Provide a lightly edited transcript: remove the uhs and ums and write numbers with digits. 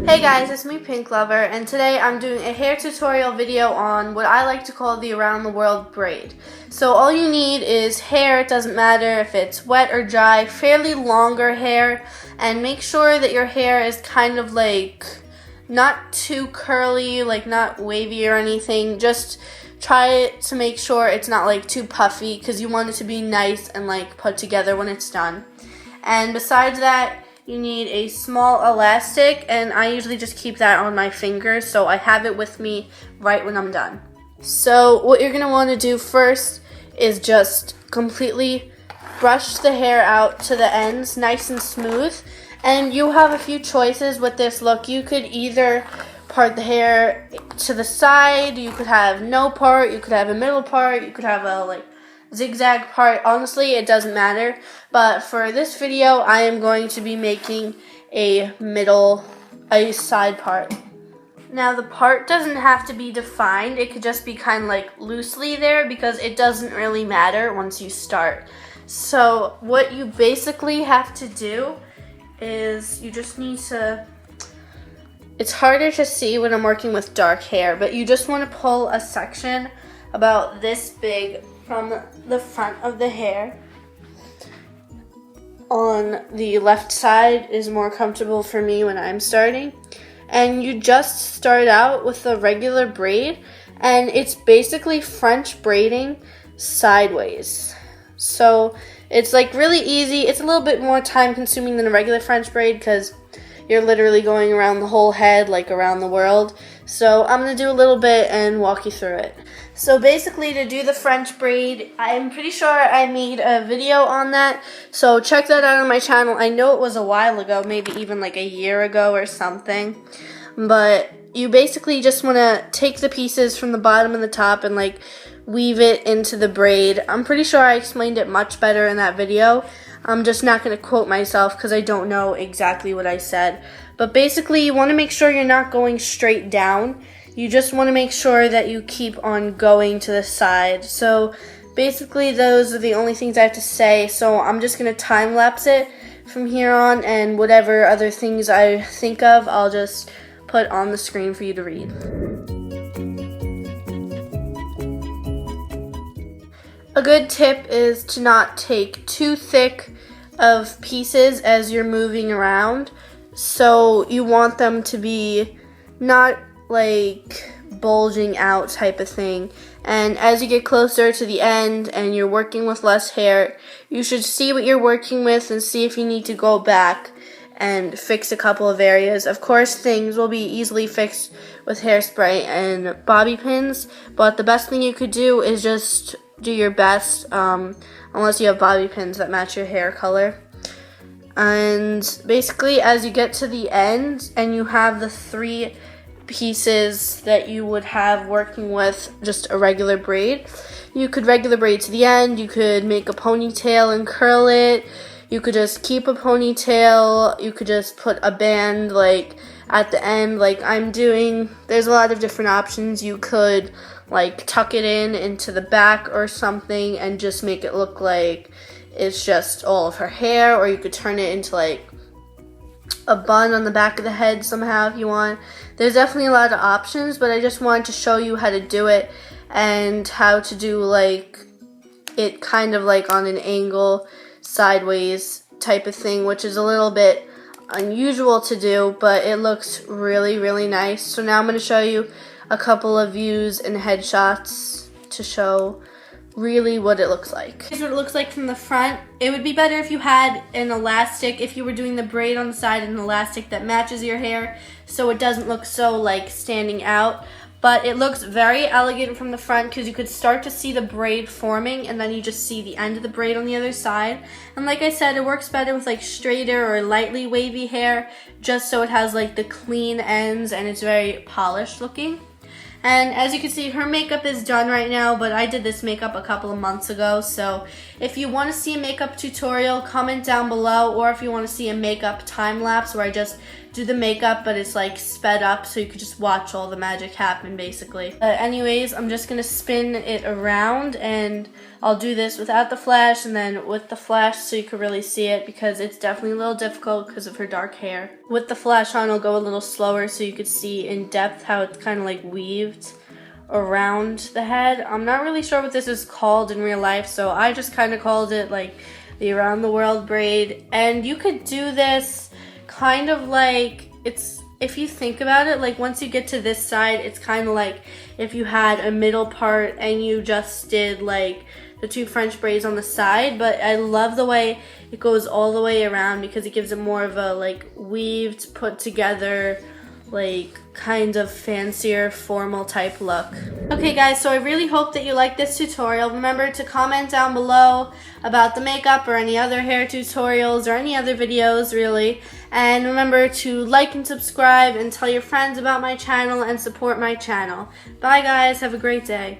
Hey guys, it's me Pink Lover, and today I'm doing a hair tutorial video on what I like to call the around the world braid. So all you need is hair. It doesn't matter if it's wet or dry, fairly longer hair, and make sure that your hair is kind of like not too curly, like not wavy or anything. Just try to make sure it's not like too puffy because you want it to be nice and like put together when it's done. And besides that, you need a small elastic, and I usually just keep that on my fingers so I have it with me right when I'm done. So what you're going to want to do first is just completely brush the hair out to the ends, nice and smooth. And you have a few choices with this look. You could either part the hair to the side, you could have no part, you could have a middle part, you could have a zigzag part. Honestly, it doesn't matter, but for this video I am going to be making a side part. Now the part doesn't have to be defined, it could just be kind of like loosely there because it doesn't really matter once you start. So what you basically have to do is you just need to, it's harder to see when I'm working with dark hair, but you just want to pull a section about this big from the front of the hair. On the left side is more comfortable for me when I'm starting. And you just start out with a regular braid, and it's basically French braiding sideways. So it's like really easy. It's a little bit more time consuming than a regular French braid because you're literally going around the whole head, like around the world. So I'm going to do a little bit and walk you through it. So basically, to do the French braid, I'm pretty sure I made a video on that. So check that out on my channel. I know it was a while ago, maybe even like a year ago or something. But you basically just want to take the pieces from the bottom and the top and like weave it into the braid. I'm pretty sure I explained it much better in that video. I'm just not going to quote myself because I don't know exactly what I said. But basically, you want to make sure you're not going straight down. You just want to make sure that you keep on going to the side. So basically, those are the only things I have to say. So I'm just going to time lapse it from here on, and whatever other things I think of, I'll just put on the screen for you to read. A good tip is to not take too thick of pieces as you're moving around. So you want them to be not like bulging out type of thing. And as you get closer to the end and you're working with less hair, you should see what you're working with and see if you need to go back and fix a couple of areas. Of course, things will be easily fixed with hairspray and bobby pins, but the best thing you could do is just do your best, unless you have bobby pins that match your hair color. And basically, as you get to the end and you have the three pieces that you would have working with just a regular braid, you could regular braid to the end, you could make a ponytail and curl it, you could just keep a ponytail, you could just put a band like at the end like I'm doing. There's a lot of different options. You could like tuck it into the back or something and just make it look like it's just all of her hair, or you could turn it into like a bun on the back of the head somehow if you want. There's definitely a lot of options, but I just wanted to show you how to do it and how to do like it kind of like on an angle sideways type of thing, which is a little bit unusual to do, but it looks really, really nice. So now I'm going to show you a couple of views and headshots to show really what it looks like. Here's what it looks like from the front. It would be better if you had an elastic, if you were doing the braid on the side, an elastic that matches your hair so it doesn't look so like standing out. But it looks very elegant from the front because you could start to see the braid forming and then you just see the end of the braid on the other side. And like I said, it works better with like straighter or lightly wavy hair just so it has like the clean ends and it's very polished looking. And as you can see, her makeup is done right now, but I did this makeup a couple of months ago. So if you want to see a makeup tutorial, comment down below, or if you want to see a makeup time lapse where I just do the makeup, but it's like sped up so you could just watch all the magic happen basically. But anyways, I'm just gonna spin it around, and I'll do this without the flash and then with the flash so you can really see it, because it's definitely a little difficult because of her dark hair. With the flash on, I'll go a little slower so you could see in depth how it's kind of like weaved around the head. I'm not really sure what this is called in real life, so I just kind of called it like the around the world braid. And you could do this kind of like, it's, if you think about it, like once you get to this side, it's kind of like if you had a middle part and you just did like the 2 French braids on the side. But I love the way it goes all the way around because it gives it more of a like weaved, put together, like kind of fancier formal type look. Okay guys, so I really hope that you like this tutorial. Remember to comment down below about the makeup or any other hair tutorials or any other videos really. And remember to like and subscribe and tell your friends about my channel and support my channel. Bye guys, have a great day.